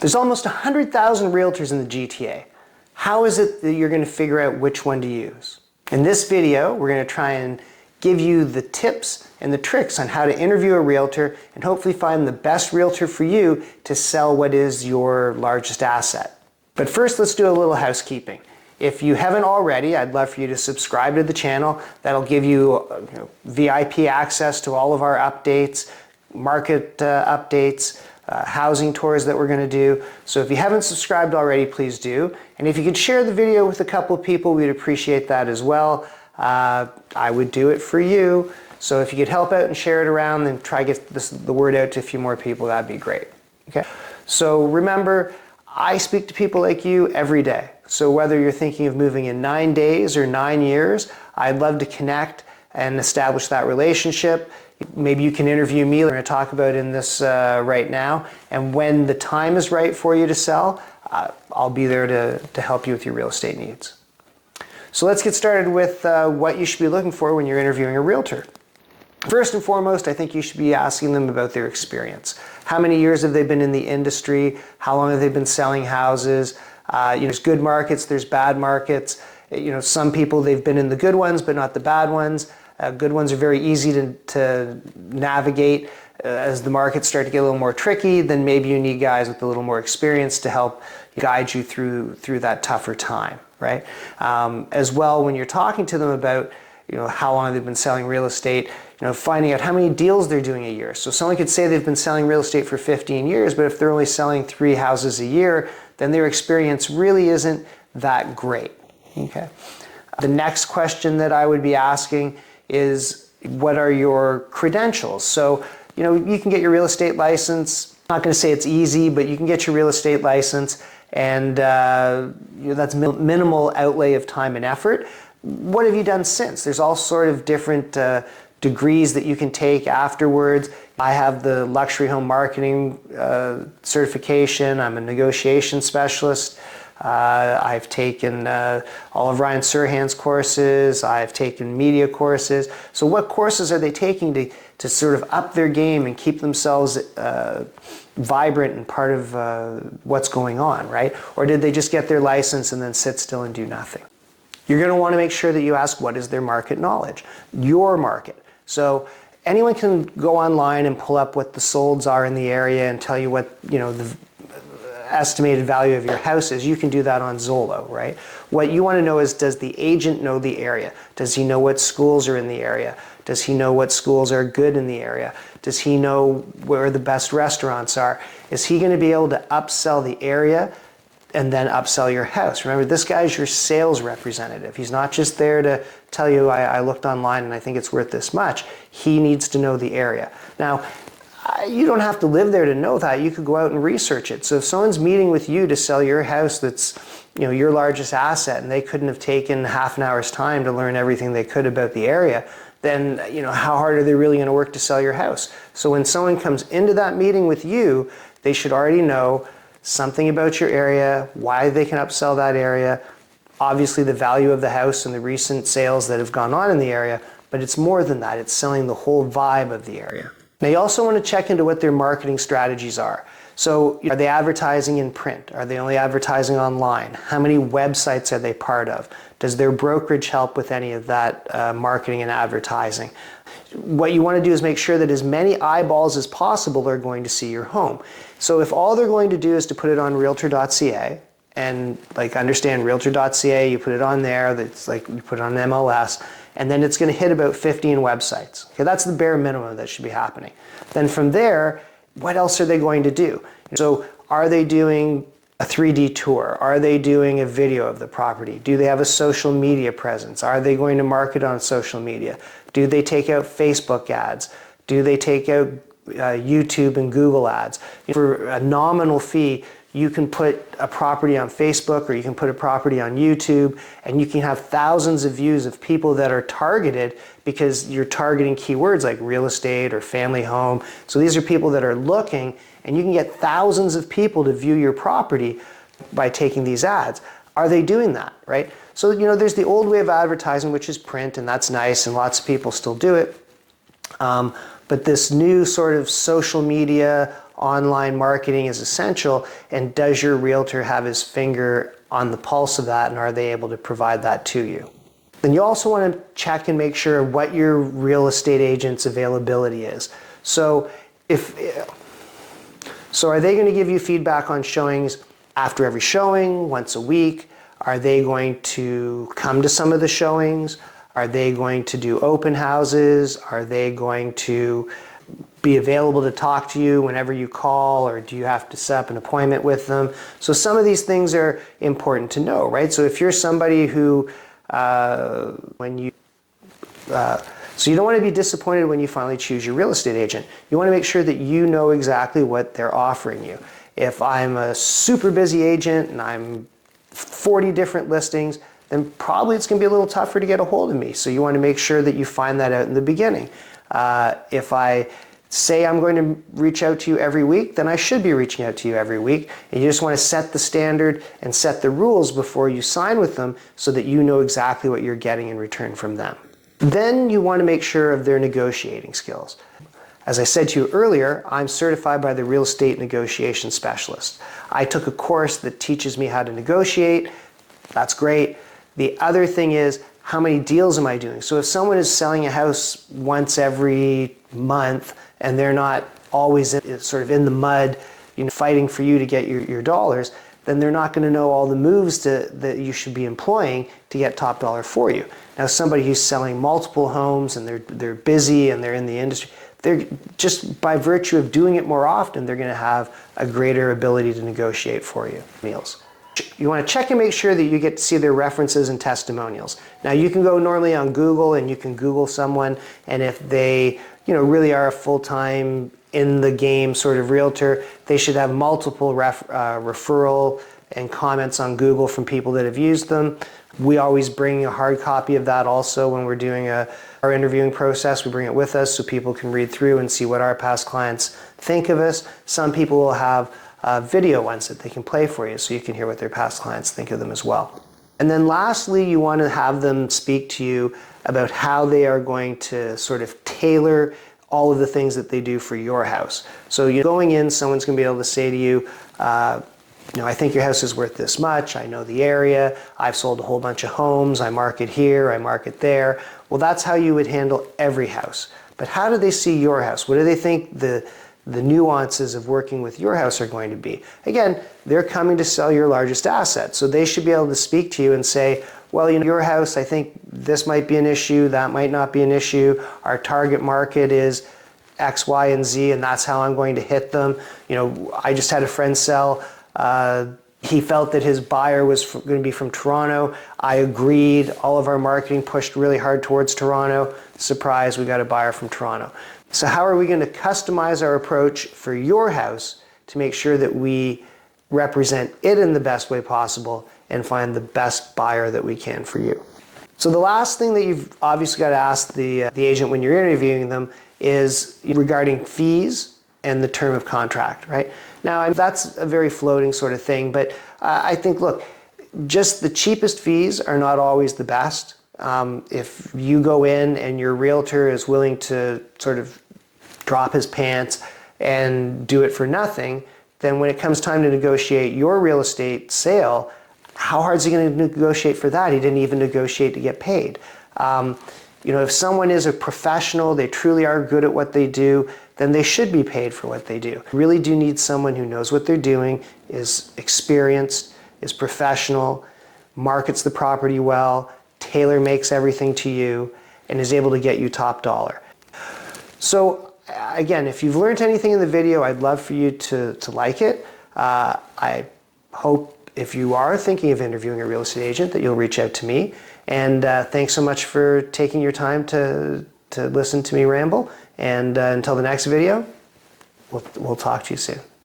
There's almost 100,000 realtors in the GTA. How is it that you're going to figure out which one to use? In this video, we're going to try and give you the tips and the tricks on how to interview a realtor and hopefully find the best realtor for you to sell what is your largest asset. But first, let's do a little housekeeping. If you haven't already, I'd love for you to subscribe to the channel. That'll give you, VIP access to all of our updates, market updates, housing tours that we're going to do. So if you haven't subscribed already, please do. And if you could share the video with a couple of people, we'd appreciate that as well. I would do it for you. So if you could help out and share it around and try to get the word out to a few more people, that'd be great. Okay. So remember, I speak to people like you every day. So whether you're thinking of moving in 9 days or 9 years, I'd love to connect and establish that relationship. Maybe you can interview me. We're going to talk about in this right now. And when the time is right for you to sell, I'll be there to help you with your real estate needs. So let's get started with what you should be looking for when you're interviewing a realtor. First and foremost, I think you should be asking them about their experience. How many years have they been in the industry? How long have they been selling houses? There's good markets, there's bad markets. Some people, they've been in the good ones, but not the bad ones. Good ones are very easy to navigate. As the markets start to get a little more tricky, then maybe you need guys with a little more experience to help guide you through that tougher time, right? As well, when you're talking to them about how long they've been selling real estate, finding out how many deals they're doing a year. So someone could say they've been selling real estate for 15 years, but if they're only selling 3 houses a year, then their experience really isn't that great. Okay. The next question that I would be asking is, what are your credentials? So, you can get your real estate license. I'm not going to say it's easy, but you can get your real estate license, and that's minimal outlay of time and effort. What have you done since? There's all sort of different degrees that you can take afterwards. I have the luxury home marketing certification. I'm a negotiation specialist. I've taken all of Ryan Serhan's courses. I've taken media courses. So what courses are they taking to sort of up their game and keep themselves vibrant and part of what's going on, right? Or did they just get their license and then sit still and do nothing? You're going to want to make sure that you ask, what is their market knowledge? Your market. So anyone can go online and pull up what the solds are in the area and tell you what, the estimated value of your house is. You can do that on Zillow, right? What you want to know is, does the agent know the area? Does he know what schools are in the area? Does he know what schools are good in the area? Does he know where the best restaurants are? Is he going to be able to upsell the area and then upsell your house? Remember, this guy's your sales representative. He's not just there to tell you, I looked online and I think it's worth this much. He needs to know the area. Now, you don't have to live there to know that. You could go out and research it. So if someone's meeting with you to sell your house that's your largest asset, and they couldn't have taken half an hour's time to learn everything they could about the area, then how hard are they really going to work to sell your house? So when someone comes into that meeting with you, they should already know something about your area, why they can upsell that area, obviously the value of the house and the recent sales that have gone on in the area, but it's more than that. It's selling the whole vibe of the area. Now you also want to check into what their marketing strategies are. So are they advertising in print? Are they only advertising online? How many websites are they part of? Does their brokerage help with any of that marketing and advertising? What you want to do is make sure that as many eyeballs as possible are going to see your home. So if all they're going to do is to put it on Realtor.ca, and understand Realtor.ca, you put it on there, that's you put it on MLS, and then it's going to hit about 15 websites. Okay, that's the bare minimum that should be happening. Then from there, what else are they going to do? So are they doing a 3D tour? Are they doing a video of the property? Do they have a social media presence? Are they going to market on social media? Do they take out Facebook ads? Do they take out YouTube and Google ads? For a nominal fee, you can put a property on Facebook, or you can put a property on YouTube, and you can have thousands of views of people that are targeted because you're targeting keywords like real estate or family home. So these are people that are looking, and you can get thousands of people to view your property by taking these ads. Are they doing that, right? So, there's the old way of advertising, which is print, and that's nice, and lots of people still do it. But this new sort of social media, online marketing is essential, and does your realtor have his finger on the pulse of that, and are they able to provide that to you? Then you also want to check and make sure what your real estate agent's availability is. So are they going to give you feedback on showings after every showing, once a week? Are they going to come to some of the showings? Are they going to do open houses? Are they going to be available to talk to you whenever you call, or do you have to set up an appointment with them? So some of these things are important to know, right? So if you're somebody who, so you don't want to be disappointed when you finally choose your real estate agent. You want to make sure that you know exactly what they're offering you. If I'm a super busy agent and I'm 40 different listings, then probably it's going to be a little tougher to get a hold of me. So you want to make sure that you find that out in the beginning. If I say I'm going to reach out to you every week, then I should be reaching out to you every week. And you just want to set the standard and set the rules before you sign with them so that you know exactly what you're getting in return from them. Then you want to make sure of their negotiating skills. As I said to you earlier, I'm certified by the Real Estate Negotiation Specialist. I took a course that teaches me how to negotiate. That's great. The other thing is, how many deals am I doing? So if someone is selling a house once every month and they're not always sort of in the mud, fighting for you to get your dollars, then they're not going to know all the moves that you should be employing to get top dollar for you. Now, somebody who's selling multiple homes and they're busy and they're in the industry, they're just by virtue of doing it more often, they're going to have a greater ability to negotiate for you. Meals. You want to check and make sure that you get to see their references and testimonials. Now, you can go normally on Google and you can Google someone, and if they really are a full-time in the game sort of realtor, they should have multiple referral and comments on Google from people that have used them. We always bring a hard copy of that also when we're doing our interviewing process. We bring it with us so people can read through and see what our past clients think of us. Some people will have video ones that they can play for you so you can hear what their past clients think of them as well. And then lastly, you want to have them speak to you about how they are going to sort of tailor all of the things that they do for your house. So going in, someone's going to be able to say to you, I think your house is worth this much. I know the area. I've sold a whole bunch of homes. I market here. I market there. Well, that's how you would handle every house. But how do they see your house? What do they think the nuances of working with your house are going to be? Again, they're coming to sell your largest asset. So they should be able to speak to you and say, well, your house, I think this might be an issue. That might not be an issue. Our target market is X, Y, and Z, and that's how I'm going to hit them. I just had a friend sell. He felt that his buyer was going to be from Toronto. I agreed. All of our marketing pushed really hard towards Toronto. Surprise, we got a buyer from Toronto. So how are we going to customize our approach for your house to make sure that we represent it in the best way possible and find the best buyer that we can for you? So the last thing that you've obviously got to ask the agent when you're interviewing them is regarding fees and the term of contract, right? Now, that's a very floating sort of thing, but I think, look, just the cheapest fees are not always the best. If you go in and your realtor is willing to sort of drop his pants and do it for nothing, then when it comes time to negotiate your real estate sale, how hard is he going to negotiate for that? He didn't even negotiate to get paid. If someone is a professional, they truly are good at what they do, then they should be paid for what they do. You really do need someone who knows what they're doing, is experienced, is professional, markets the property well, tailor makes everything to you, and is able to get you top dollar. So again, if you've learned anything in the video, I'd love for you to like it. I hope if you are thinking of interviewing a real estate agent that you'll reach out to me. And thanks so much for taking your time to listen to me ramble. And until the next video, we'll talk to you soon.